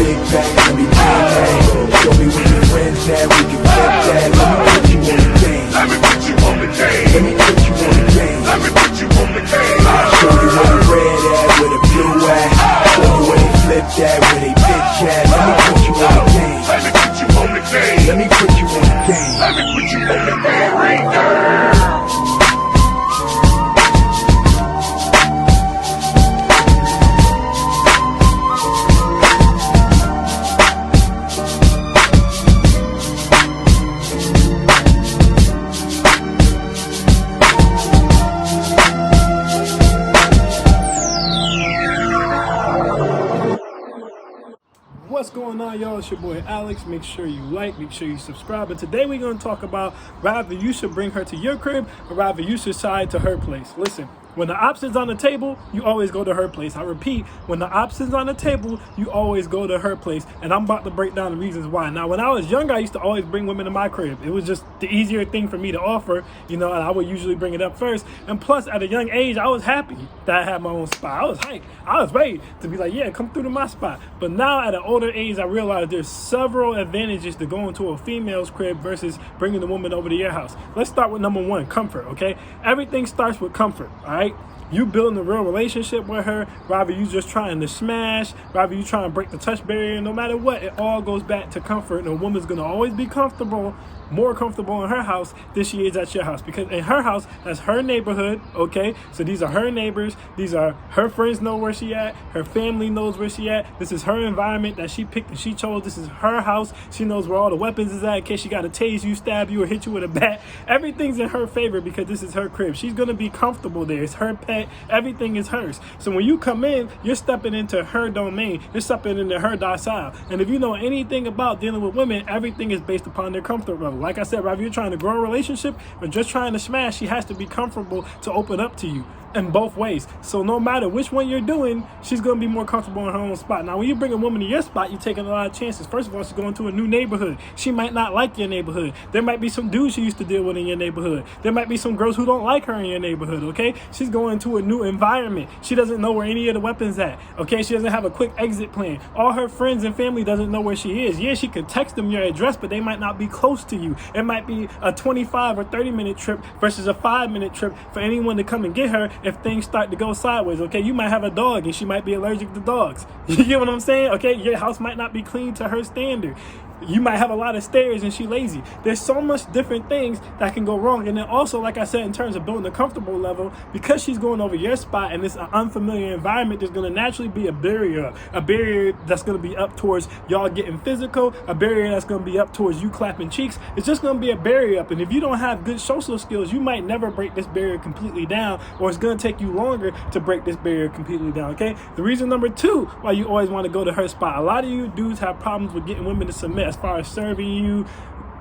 big bag, let me bang bang. Show me where your friends at, we can flip that. Let me put you on the game. Let me put you on the game. Let me put you on the game. Let me put you on the game. I'll show you where the red at, where the blue at. Show you where they flip that, where they bitch at. Let me put you on the game. Let me put you on the game. Let me put you on the game. Let me put you on the game right now. What's going on, y'all? It's your boy Alex. Make sure you like, make sure you subscribe. And today we're going to talk about rather you should bring her to your crib or rather you should side to her place. Listen, when the option's on the table, you always go to her place. I repeat, when the option's on the table, you always go to her place. And I'm about to break down the reasons why. Now, when I was younger, I used to always bring women to my crib. It was just the easier thing for me to offer, you know, and I would usually bring it up first. And plus, at a young age, I was happy that I had my own spot. I was hyped. I was ready to be like, yeah, come through to my spot. But now, at an older age, I realized there's several advantages to going to a female's crib versus bringing the woman over to your house. Let's start with number one, comfort, okay? Everything starts with comfort, all right? You building a real relationship with her, rather you just trying to smash, rather you trying to break the touch barrier, no matter what, it all goes back to comfort. And a woman's going to always be comfortable, more comfortable in her house than she is at your house. Because in her house, that's her neighborhood, okay? So these are her neighbors. These are her friends know where she at. Her family knows where she at. This is her environment that she picked and she chose. This is her house. She knows where all the weapons is at in case she got to tase you, stab you, or hit you with a bat. Everything's in her favor because this is her crib. She's going to be comfortable there. It's her pet. Everything is hers. So when you come in, you're stepping into her domain. You're stepping into her docile. And if you know anything about dealing with women, everything is based upon their comfort level. Like I said, whether you're trying to grow a relationship or just trying to smash, she has to be comfortable to open up to you in both ways. So no matter which one you're doing, she's going to be more comfortable in her own spot. Now, when you bring a woman to your spot, you're taking a lot of chances. First of all, she's going to a new neighborhood. She might not like your neighborhood. There might be some dudes she used to deal with in your neighborhood. There might be some girls who don't like her in your neighborhood, okay? She's going to a new environment. She doesn't know where any of the weapons at, okay? She doesn't have a quick exit plan. All her friends and family doesn't know where she is. Yeah, she could text them your address, but they might not be close to you. It might be a 25 or 30-minute trip versus a 5-minute trip for anyone to come and get her if things start to go sideways, okay? You might have a dog and she might be allergic to dogs. You get what I'm saying? Okay, your house might not be clean to her standard. You might have a lot of stairs and she lazy. There's so much different things that can go wrong. And then also, like I said, in terms of building a comfortable level, because she's going over your spot and it's an unfamiliar environment, there's going to naturally be a barrier that's going to be up towards y'all getting physical, a barrier that's going to be up towards you clapping cheeks. It's just going to be a barrier up. And if you don't have good social skills, you might never break this barrier completely down, or it's going to take you longer to break this barrier completely down, okay? The reason number two why you always want to go to her spot, a lot of you dudes have problems with getting women to submit as far as serving you,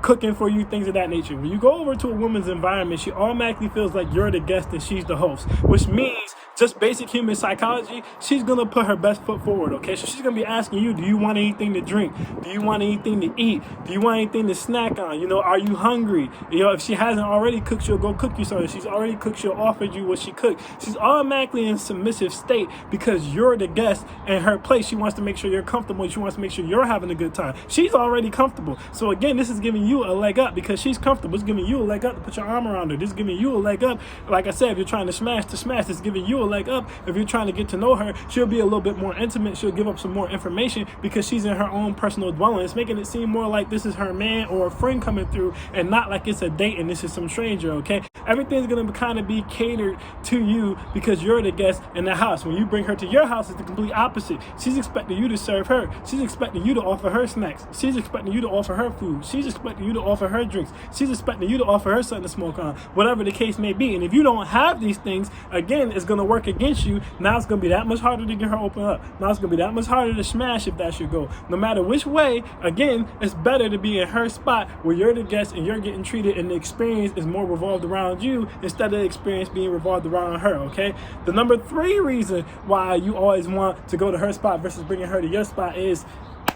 cooking for you, things of that nature. When you go over to a woman's environment, she automatically feels like you're the guest and she's the host, which means just basic human psychology, she's going to put her best foot forward, okay? So she's going to be asking you, do you want anything to drink? Do you want anything to eat? Do you want anything to snack on? You know, are you hungry? You know, if she hasn't already cooked, she'll go cook you something. If she's already cooked, she'll offer you what she cooked. She's automatically in submissive state because you're the guest in her place. She wants to make sure you're comfortable. She wants to make sure you're having a good time. She's already comfortable. So again, this is giving you a leg up because she's comfortable. It's giving you a leg up to put your arm around her. This is giving you a leg up. Like I said, if you're trying to smash, it's giving you a leg up. If you're trying to get to know her, she'll be a little bit more intimate. She'll give up some more information because she's in her own personal dwelling. It's making it seem more like this is her man or a friend coming through and not like it's a date and this is some stranger, okay? Everything's going to kind of be catered to you because you're the guest in the house. When you bring her to your house, it's the complete opposite. She's expecting you to serve her. She's expecting you to offer her snacks. She's expecting you to offer her food. She's expecting you to offer her drinks. She's expecting you to offer her something to smoke on, whatever the case may be. And if you don't have these things, again, it's going to work against you. Now it's going to be that much harder to get her open up. Now it's going to be that much harder to smash if that's your goal. No matter which way, again, it's better to be in her spot where you're the guest and you're getting treated and the experience is more revolved around you instead of the experience being revolved around her, okay? The number 3 reason why you always want to go to her spot versus bringing her to your spot is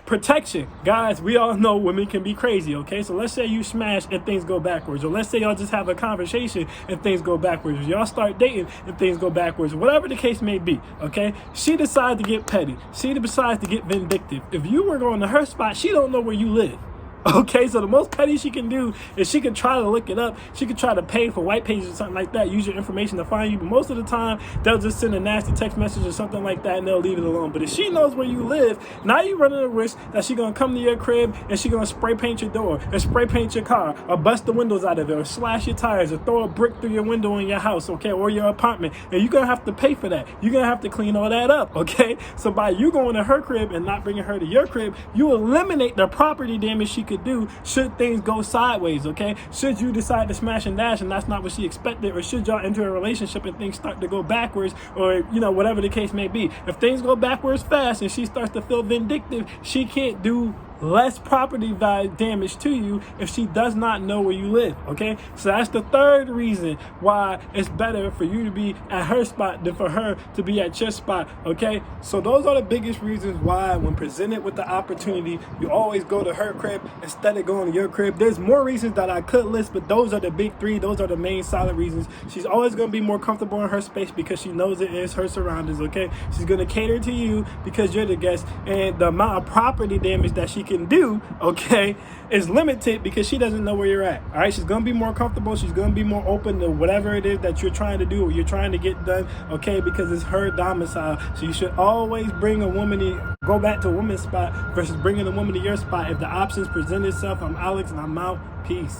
protection. Guys, we all know women can be crazy, okay? So let's say you smash and things go backwards. Or let's say y'all just have a conversation and things go backwards. Or y'all start dating and things go backwards. Whatever the case may be, okay? She decides to get petty. She decides to get vindictive. If you were going to her spot, she don't know where you live. Okay, so the most petty she can do is she can try to look it up. She can try to pay for white pages or something like that, use your information to find you. But most of the time, they'll just send a nasty text message or something like that and they'll leave it alone. But if she knows where you live, now you're running a risk that she's going to come to your crib and she's going to spray paint your door and spray paint your car or bust the windows out of it or slash your tires or throw a brick through your window in your house, okay, or your apartment. And you're going to have to pay for that. You're going to have to clean all that up, okay? So by you going to her crib and not bringing her to your crib, you eliminate the property damage she could do should things go sideways, okay? Should you decide to smash and dash and that's not what she expected, or should y'all enter a relationship and things start to go backwards, or, you know, whatever the case may be. If things go backwards fast and she starts to feel vindictive, she can't do less property value damage to you if she does not know where you live, okay? So that's the third reason why it's better for you to be at her spot than for her to be at your spot, okay? So those are the biggest reasons why when presented with the opportunity, you always go to her crib instead of going to your crib. There's more reasons that I could list, but those are the big three. Those are the main solid reasons. She's always going to be more comfortable in her space because she knows it is her surroundings, okay? She's going to cater to you because you're the guest, and the amount of property damage that she can do, okay, is limited because she doesn't know where you're at. All right, she's gonna be more comfortable. She's gonna be more open to whatever it is that you're trying to do or you're trying to get done, okay, because it's her domicile. So you should always bring a woman go back to a woman's spot versus bringing a woman to your spot. If the options present itself, I'm Alex and I'm out. Peace.